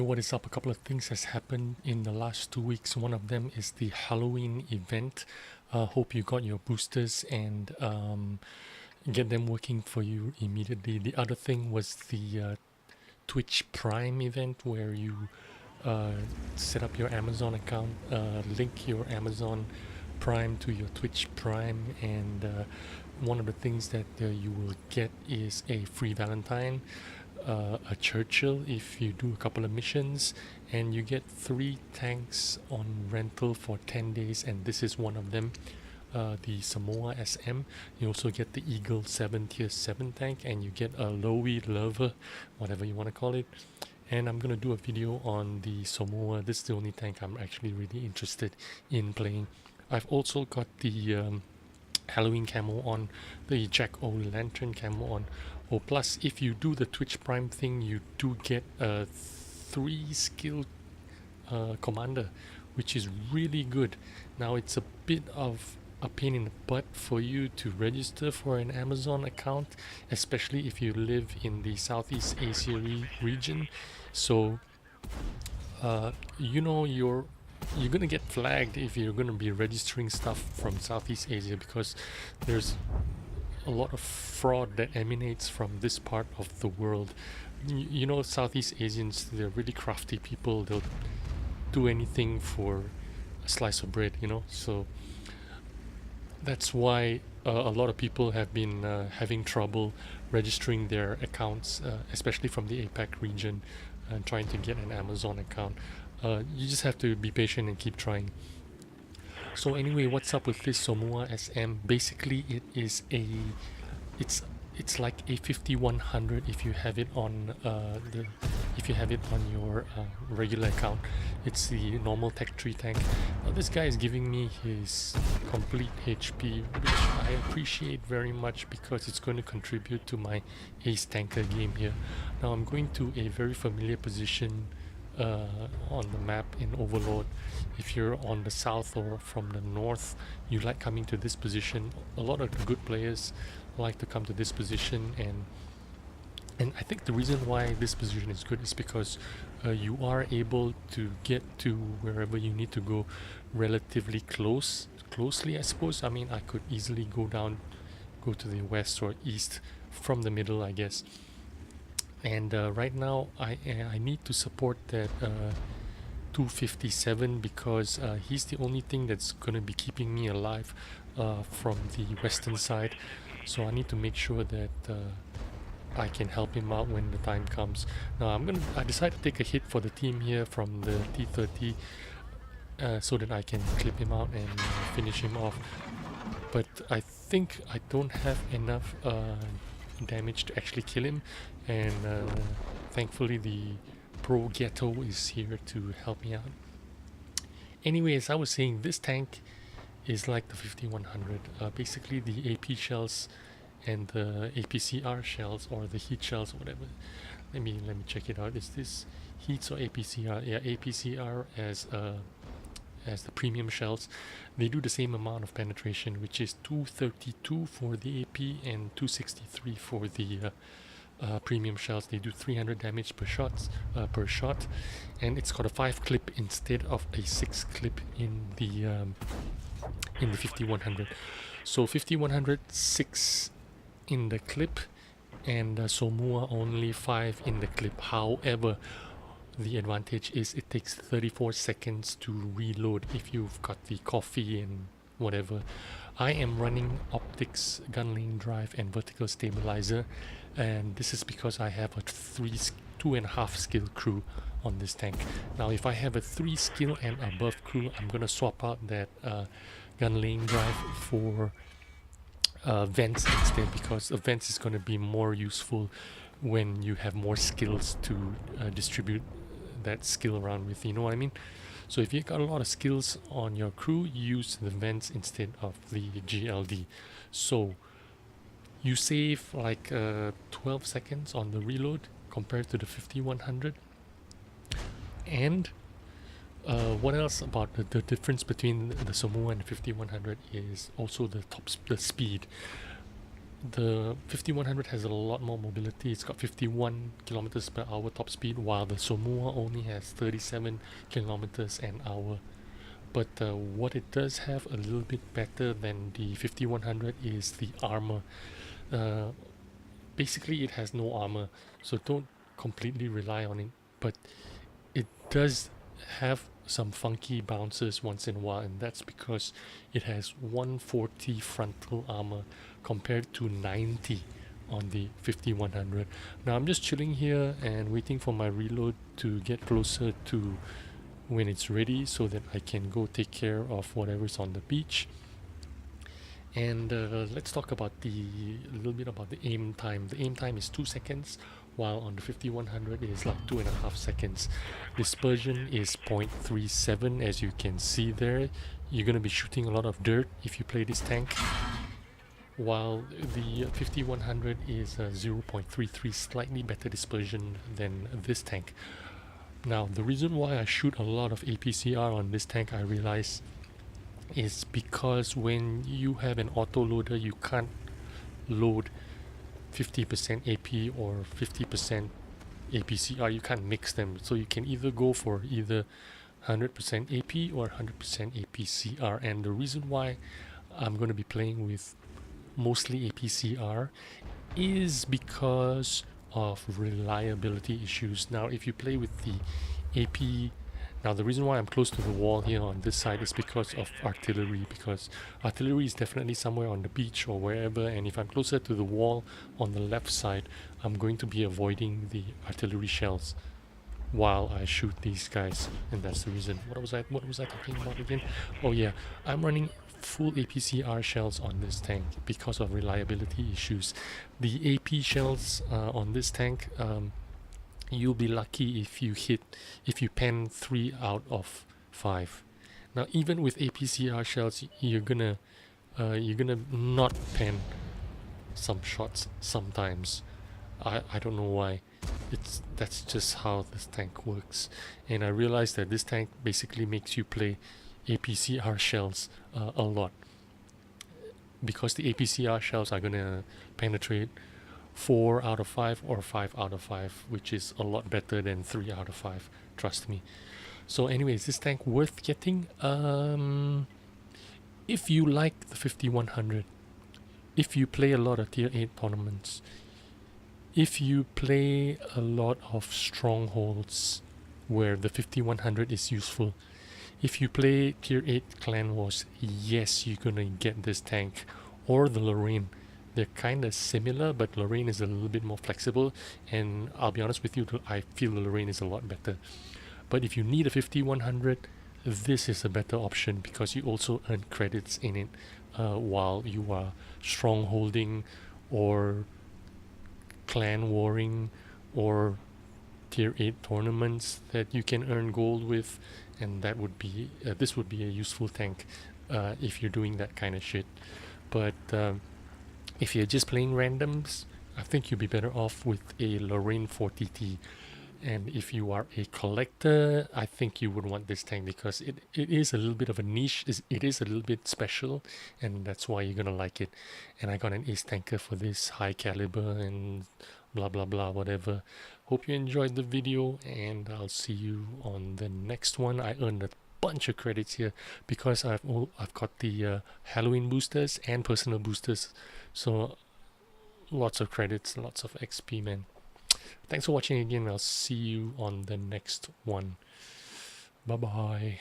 what is up? A couple of things has happened in the last 2 weeks. One of them is the Halloween event. Hope you got your boosters and get them working for you immediately. The other thing was the Twitch Prime event where you set up your Amazon account, link your Amazon Prime to your Twitch Prime, and one of the things that you will get is a free Valentine, a Churchill if you do a couple of missions, and you get 3 tanks on rental for 10 days, and this is one of them, the Somua SM. You also get the Eagle 7 tier 7 tank, and you get a Lowy Lover, whatever you want to call it. And I'm gonna do a video on the Somua. This is the only tank I'm actually really interested in playing. I've also got the Halloween camo on, the Jack O' Lantern camo on. Oh, plus if you do the Twitch Prime thing, you do get a 3 skill commander, which is really good. Now it's a bit of a pain in the butt for you to register for an Amazon account, especially if you live in the Southeast Asia region. So you know, you're gonna get flagged if you're gonna be registering stuff from Southeast Asia, because there's a lot of fraud that emanates from this part of the world. You know, Southeast Asians, they're really crafty people. They'll do anything for a slice of bread, you know. So that's why a lot of people have been having trouble registering their accounts, especially from the APAC region, and trying to get an Amazon account. You just have to be patient and keep trying. So anyway, what's up with this Somua SM? Basically, it is it's like a 5100 if you have it on your regular account. It's the normal Tech 3 tank. Now this guy is giving me his complete HP, which I appreciate very much because it's going to contribute to my ace tanker game here. Now I'm going to a very familiar position on the map in Overlord. If you're on the south or from the north, you like coming to this position. A lot of good players like to come to this position, and I think the reason why this position is good is because you are able to get to wherever you need to go relatively closely, I suppose. I mean, I could easily go to the west or east from the middle, I guess. And right now I need to support that 257 because he's the only thing that's going to be keeping me alive from the western side. So I need to make sure that I can help him out when the time comes. Now I decided to take a hit for the team here from the T30 so that I can clip him out and finish him off. But I think I don't have enough damage to actually kill him, and thankfully the Pro Ghetto is here to help me out. Anyway, as I was saying, this tank is like the 5100. Basically the AP shells and the APCR shells, or the heat shells or whatever. Let me check it out. Is this heats or APCR? Yeah, APCR as the premium shells. They do the same amount of penetration, which is 232 for the AP and 263 for the premium shells. They do 300 damage per shot, and it's got a 5 clip instead of a 6 clip in the 5100. So 5100 6 in the clip, and Somua only 5 in the clip. However, the advantage is it takes 34 seconds to reload if you've got the coffee and whatever. I am running optics, gun lane drive, and vertical stabilizer, and this is because I have a 2.5 skill crew on this tank. Now if I have a 3 skill and above crew, I'm gonna swap out that gun lane drive for vents instead, because the vents is gonna be more useful when you have more skills to distribute that skill around with, you know what I mean? So if you got a lot of skills on your crew, use the vents instead of the GLD. So you save like 12 seconds on the reload compared to the 5100. And what else about the difference between the Somua and the 5100 is also the speed. The 5100 has a lot more mobility. It's got 51 kilometers per hour top speed, while the Somua only has 37 kilometers an hour. But what it does have a little bit better than the 5100 is the armor. Uh, Basically, it has no armor, so don't completely rely on it. But it does have some funky bounces once in a while, and that's because it has 140 frontal armor compared to 90 on the 5100. Now I'm just chilling here and waiting for my reload to get closer to when it's ready so that I can go take care of whatever's on the beach. And let's talk about a little bit about the aim time. The aim time is 2 seconds, while on the 5100 it is like 2.5 seconds. Dispersion is 0.37, as you can see there. You're going to be shooting a lot of dirt if you play this tank, while the 5100 is 0.33, slightly better dispersion than this tank. Now, the reason why I shoot a lot of APCR on this tank, I realize, is because when you have an auto loader, you can't load 50% AP or 50% APCR. You can't mix them, so you can either go for either 100% AP or 100% APCR. And the reason why I'm going to be playing with mostly APCR is because of reliability issues. Now, if you play with the AP, now the reason why I'm close to the wall here on this side is because of artillery, because artillery is definitely somewhere on the beach or wherever, and if I'm closer to the wall on the left side, I'm going to be avoiding the artillery shells while I shoot these guys, and that's the reason. What was I talking about again? Oh yeah, I'm running full APCR shells on this tank because of reliability issues. The AP shells on this tank, you'll be lucky if you pen 3 out of 5. Now, even with APCR shells, you're gonna not pen some shots sometimes. I don't know why. That's just how this tank works, and I realized that this tank basically makes you play APCR shells a lot, because the APCR shells are gonna penetrate 4 out of 5 or 5 out of 5, which is a lot better than 3 out of 5, trust me. So anyways, this tank worth getting if you like the 5100, if you play a lot of tier 8 tournaments, if you play a lot of strongholds where the 5100 is useful, if you play tier 8 clan wars, yes, you're gonna get this tank or the Lorraine. They're kind of similar, but Lorraine is a little bit more flexible, and I'll be honest with you, I feel the Lorraine is a lot better. But if you need a 5100, this is a better option because you also earn credits in it while you are strongholding or clan warring or tier 8 tournaments that you can earn gold with, and that would be this would be a useful tank if you're doing that kind of shit. But if you're just playing randoms, I think you'll be better off with a Lorraine 4TT. And if you are a collector, I think you would want this tank because it is a little bit of a niche. It is a little bit special, and that's why you're gonna like it. And I got an ace tanker for this high caliber and blah blah blah whatever. Hope you enjoyed the video, and I'll see you on the next one. I earned a bunch of credits here because I've got the Halloween boosters and personal boosters, so lots of credits, lots of XP, man. Thanks for watching again. I'll see you on the next one. Bye bye.